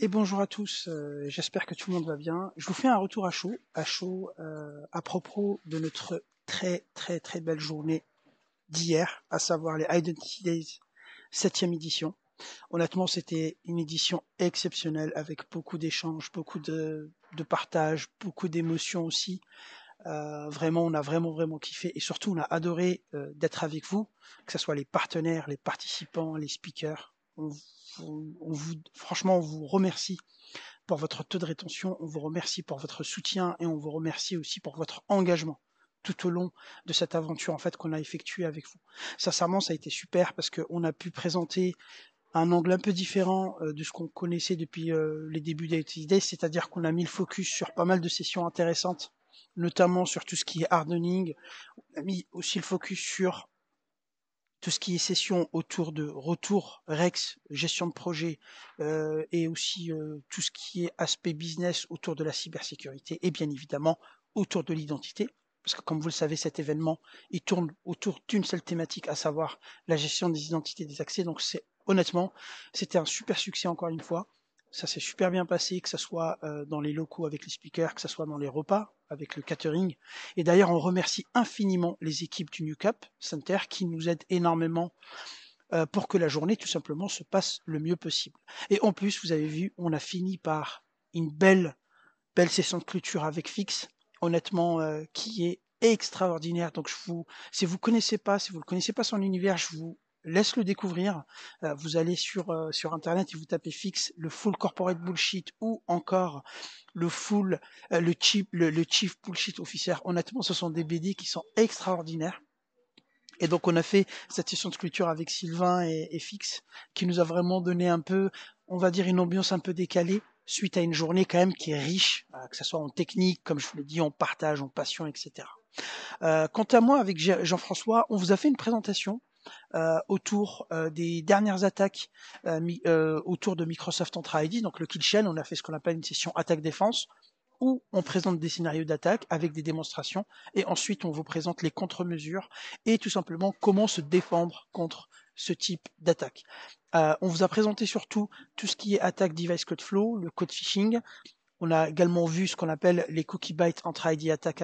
Et bonjour à tous, j'espère que tout le monde va bien. Je vous fais un retour à propos de notre très belle journée d'hier, à savoir les Identity Days 7e édition. Honnêtement, c'était une édition exceptionnelle avec beaucoup d'échanges, beaucoup de partage, beaucoup d'émotions aussi. Vraiment, on a vraiment kiffé et surtout on a adoré d'être avec vous, que ce soit les partenaires, les participants, les speakers. Franchement, on vous remercie pour votre taux de rétention, on vous remercie pour votre soutien et on vous remercie aussi pour votre engagement tout au long de cette aventure en fait qu'on a effectuée avec vous. Sincèrement, ça a été super parce qu'on a pu présenter un angle un peu différent de ce qu'on connaissait depuis les débuts d'IT, c'est-à-dire qu'on a mis le focus sur pas mal de sessions intéressantes, notamment sur tout ce qui est hardening. On a mis aussi le focus sur tout ce qui est session autour de retour, Rex, gestion de projet, et aussi tout ce qui est aspect business autour de la cybersécurité et bien évidemment autour de l'identité. Parce que comme vous le savez, cet événement, il tourne autour d'une seule thématique, à savoir la gestion des identités et des accès. Donc honnêtement, c'était un super succès encore une fois. Ça s'est super bien passé, que ce soit dans les locaux avec les speakers, que ce soit dans les repas avec le catering. Et d'ailleurs, on remercie infiniment les équipes du New Cap Center qui nous aident énormément pour que la journée tout simplement se passe le mieux possible. Et en plus, vous avez vu, on a fini par une belle session de clôture avec Fix, honnêtement, qui est extraordinaire. Donc si vous le connaissez pas son univers, je vous laisse le découvrir. Vous allez sur internet et vous tapez Fix, le full corporate bullshit ou encore le chief bullshit officer. Honnêtement, ce sont des BD qui sont extraordinaires. Et donc on a fait cette session de clôture avec Sylvain et Fix, qui nous a vraiment donné un peu, on va dire, une ambiance un peu décalée, suite à une journée quand même qui est riche, que ce soit en technique, comme je vous l'ai dit, en partage, en passion, etc. Quant à moi, avec Jean-François, on vous a fait une présentation autour des dernières attaques autour de Microsoft Entra ID, donc le Kill Shell. On a fait ce qu'on appelle une session attaque-défense, où on présente des scénarios d'attaque avec des démonstrations, et ensuite on vous présente les contre-mesures et tout simplement comment se défendre contre ce type d'attaque. On vous a présenté surtout tout ce qui est attaque device code flow, le code phishing. On a également vu ce qu'on appelle les cookie byte entre ID attack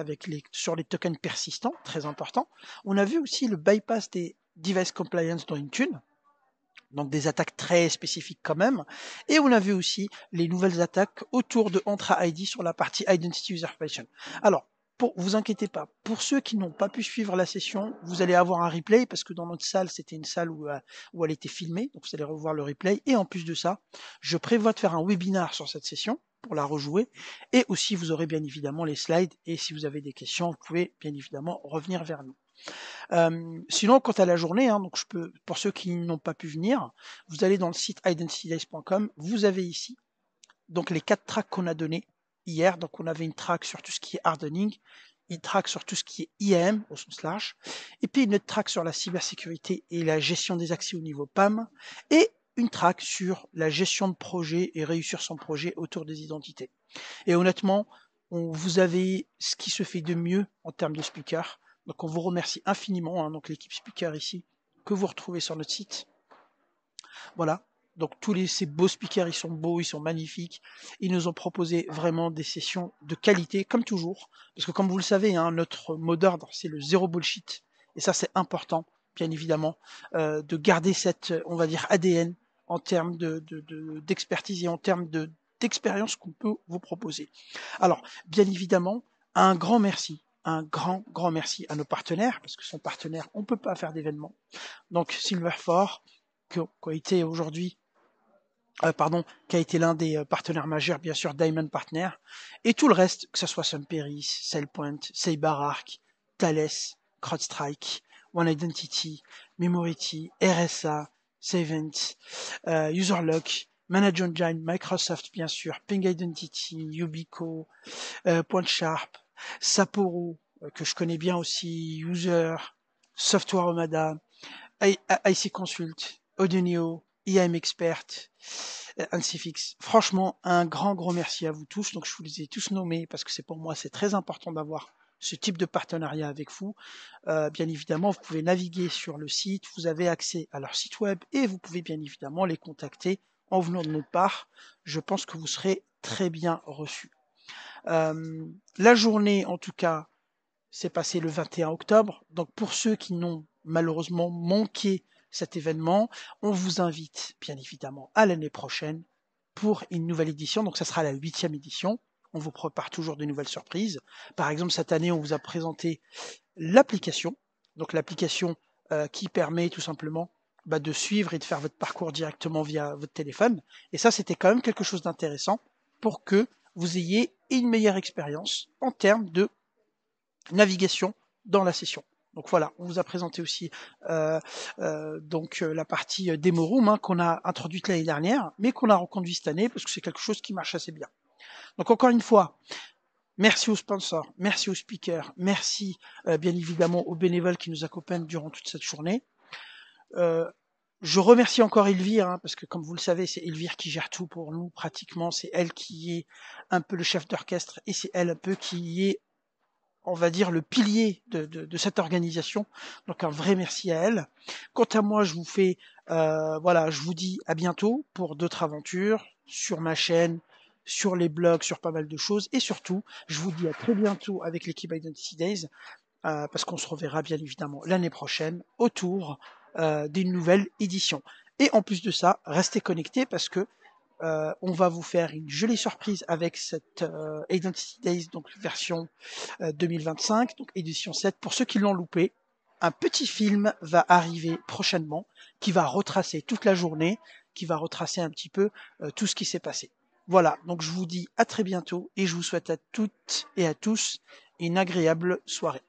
sur les tokens persistants, très important. On a vu aussi le bypass des device compliance dans Intune, donc des attaques très spécifiques quand même. Et on a vu aussi les nouvelles attaques autour de Entra ID sur la partie Identity Usurpation. Alors, vous inquiétez pas, pour ceux qui n'ont pas pu suivre la session, vous allez avoir un replay parce que dans notre salle, c'était une salle où elle était filmée, donc vous allez revoir le replay. Et en plus de ça, je prévois de faire un webinar sur cette session pour la rejouer. Et aussi, vous aurez bien évidemment les slides. Et si vous avez des questions, vous pouvez bien évidemment revenir vers nous. Sinon, quant à la journée, donc pour ceux qui n'ont pas pu venir, vous allez dans le site identitydays.com, vous avez ici donc les 4 tracks qu'on a donnés hier. Donc on avait une track sur tout ce qui est hardening, une track sur tout ce qui est IAM au sens large, et puis une autre track sur la cybersécurité et la gestion des accès au niveau PAM, et une track sur la gestion de projet et réussir son projet autour des identités. Et honnêtement, vous avez ce qui se fait de mieux en termes de speakers. Donc on vous remercie infiniment, donc l'équipe speaker ici, que vous retrouvez sur notre site. Voilà. Donc ces beaux speakers, ils sont beaux, ils sont magnifiques. Ils nous ont proposé vraiment des sessions de qualité, comme toujours. Parce que comme vous le savez, notre mot d'ordre, c'est le zéro bullshit. Et ça, c'est important, bien évidemment, de garder cette, on va dire, ADN en termes d'expertise et en termes d'expérience qu'on peut vous proposer. Alors, bien évidemment, un grand merci à nos partenaires, parce que sans partenaire, on ne peut pas faire d'événement. Donc, Silverfort, qui a été aujourd'hui qui a été l'un des partenaires majeurs, bien sûr, Diamond Partner, et tout le reste, que ce soit Sunperis, SailPoint, CyberArk, Thales, CrowdStrike, One Identity, Memority, RSA, Savent, UserLock, Manage Engine, Microsoft, bien sûr, Ping Identity, Yubico, PointSharp, Sapporo, que je connais bien aussi, User, Software Omada, IC Consult, Audinio, IAM Expert, Ansifix. Franchement, un grand merci à vous tous. Donc, je vous les ai tous nommés parce que pour moi, c'est très important d'avoir ce type de partenariat avec vous. Bien évidemment, vous pouvez naviguer sur le site, vous avez accès à leur site web et vous pouvez bien évidemment les contacter en venant de notre part, je pense que vous serez très bien reçus. La journée, en tout cas, s'est passée le 21 octobre. Donc pour ceux qui n'ont malheureusement manqué cet événement, on vous invite bien évidemment à l'année prochaine pour une nouvelle édition. Donc ça sera la 8e édition. On vous prépare toujours de nouvelles surprises. Par exemple, cette année, on vous a présenté l'application. Donc l'application qui permet tout simplement de suivre et de faire votre parcours directement via votre téléphone. Et ça, c'était quand même quelque chose d'intéressant pour que vous ayez une meilleure expérience en termes de navigation dans la session. Donc voilà, on vous a présenté aussi la partie Demo Room qu'on a introduite l'année dernière, mais qu'on a reconduit cette année parce que c'est quelque chose qui marche assez bien. Donc encore une fois, merci aux sponsors, merci aux speakers, merci bien évidemment aux bénévoles qui nous accompagnent durant toute cette journée. Je remercie encore Elvire, parce que comme vous le savez, c'est Elvire qui gère tout pour nous pratiquement. C'est elle qui est un peu le chef d'orchestre et c'est elle un peu qui est, on va dire, le pilier de cette organisation. Donc un vrai merci à elle. Quant à moi, je vous fais, je vous dis à bientôt pour d'autres aventures sur ma chaîne, sur les blogs, sur pas mal de choses. Et surtout, je vous dis à très bientôt avec l'équipe Identity Days, parce qu'on se reverra bien évidemment l'année prochaine autour d'une nouvelle édition. Et en plus de ça, restez connectés parce que on va vous faire une jolie surprise avec cette Identity Days, donc version 2025, donc édition 7. Pour ceux qui l'ont loupé, un petit film va arriver prochainement qui va retracer toute la journée, qui va retracer un petit peu tout ce qui s'est passé. Voilà, donc je vous dis à très bientôt et je vous souhaite à toutes et à tous une agréable soirée.